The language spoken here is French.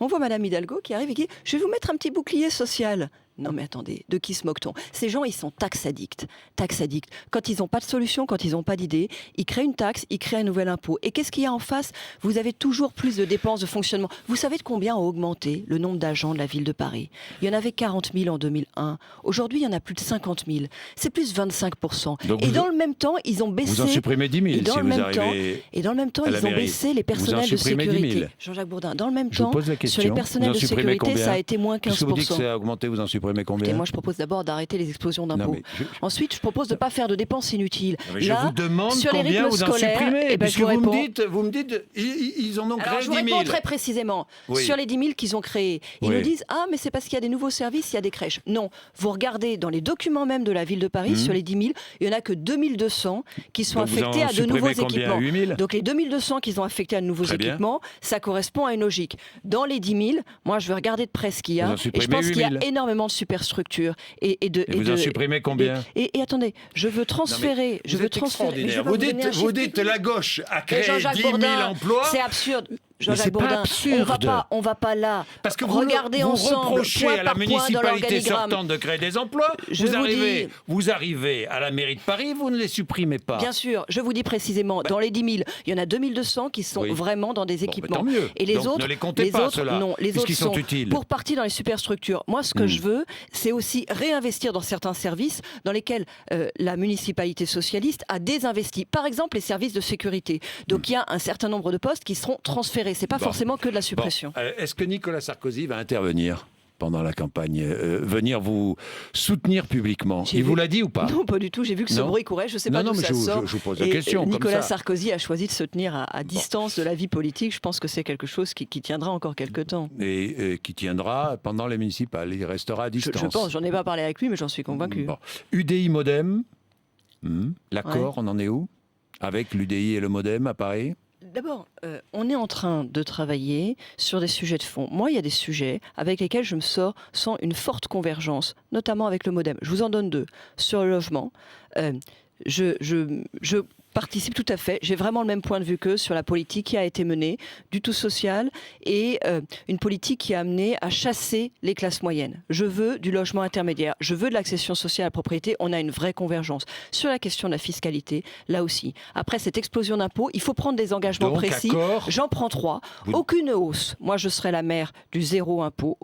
On voit Madame Hidalgo qui arrive et qui dit « Je vais vous mettre un petit bouclier social ». Non mais attendez, de qui se moque-t-on? Ces gens, ils sont tax addicts. Tax addicts. Quand ils n'ont pas de solution, quand ils n'ont pas d'idée, ils créent une taxe, ils créent un nouvel impôt. Et qu'est-ce qu'il y a en face? Vous avez toujours plus de dépenses de fonctionnement. Vous savez de combien a augmenté le nombre d'agents de la ville de Paris? Il y en avait 40 000 en 2001. Aujourd'hui, il y en a plus de 50 000. C'est plus 25%. Donc et dans le même temps, ils ont baissé... Vous en supprimez 10 000 et dans si le vous même arrivez temps, et dans le même temps, à la ils ont mairie. baissé les Vous en personnels de supprimez 10 000. sécurité. Jean-Jacques Bourdin, dans le même Je vous temps, pose la sur question. les personnels Vous en de supprimez sécurité, combien? ça a été moins 15%. Puisque vous dites que ça a augmenté, vous en supprimez combien? Et moi, je propose d'abord d'arrêter les explosions Non, d'impôts. mais Ensuite, je propose de ne pas faire de dépenses inutiles. Non, mais je vous demande sur les combien rythmes vous en scolaires, supprimez. eh ben, Puisque je vous vous me dites, ils en ont Alors, créé je vous 10 000. réponds très précisément. Oui. Sur les 10 000 qu'ils ont créés, ils Oui. nous disent « Ah, mais c'est parce qu'il y a des nouveaux services, il y a des crèches. » Non, vous regardez dans les documents même de la ville de Paris, sur les 10 000, il n'y en a que 2 200 qui sont Donc vous affectés en à de nouveaux supprimez combien? équipements. 8 000? Donc les 2 200 qu'ils ont affectés à de nouveaux Très bien. équipements, ça correspond à une logique. Dans les 10 000, moi, je vais regarder de près ce qu'il y Vous a. en Et je supprimez pense qu'il y a 8 000. énormément de superstructures. Et vous en supprimez combien? Et attendez, je veux transférer... Vous êtes extraordinaire. Vous Vous dites la gauche a Mais créé 10 Jean-Jacques 000 Bourdin, emplois. c'est absurde. c'est Jean-Jacques pas Bourdin, absurde. on va pas là. Parce que regardez vous ensemble, reprochez point à la par point dans municipalité l'organigramme. sortante de créer des emplois. Je Vous arrivez à la mairie de Paris, vous ne les supprimez pas. Bien sûr, je vous dis précisément, dans les 10 000, il y en a 2 200 qui sont Oui. vraiment dans des Bon, équipements. tant mieux. Et les Donc, autres, ne les comptez pas, ceux-là, non, les autres puisqu'ils sont sont utiles. pour partie dans les superstructures. Moi, ce que je veux, c'est aussi réinvestir dans certains services dans lesquels la municipalité socialiste a désinvesti. Par exemple, les services de sécurité. Donc, il y a un certain nombre de postes qui seront transférés. C'est pas forcément que de la suppression. Bon, est-ce que Nicolas Sarkozy va intervenir pendant la campagne, venir vous soutenir publiquement? Il vous l'a dit ou pas? Non, pas du tout. J'ai vu que ce Non. bruit courait. Je ne sais pas Non, d'où mais ça sort. je vous pose la Et question. comme Nicolas ça. Sarkozy a choisi de se tenir à distance de la vie politique. Je pense que c'est quelque chose qui tiendra encore quelque temps. Et qui tiendra pendant les municipales. Il restera à distance. Je pense. J'en ai pas parlé avec lui, mais j'en suis convaincu. Bon. UDI Modem, l'accord, Ouais. on en est où? Avec l'UDI et le Modem à Paris? D'abord, on est en train de travailler sur des sujets de fond. Moi, il y a des sujets avec lesquels je me sens une forte convergence, notamment avec le Modem. Je vous en donne deux. Sur le logement, je participe tout à fait. J'ai vraiment le même point de vue qu'eux sur la politique qui a été menée, du tout social, et une politique qui a amené à chasser les classes moyennes. Je veux du logement intermédiaire, je veux de l'accession sociale à la propriété. On a une vraie convergence. Sur la question de la fiscalité, là aussi. Après cette explosion d'impôts, il faut prendre des engagements Donc, précis. accord. J'en prends 3. Aucune hausse. Moi, je serai la maire du zéro impôt.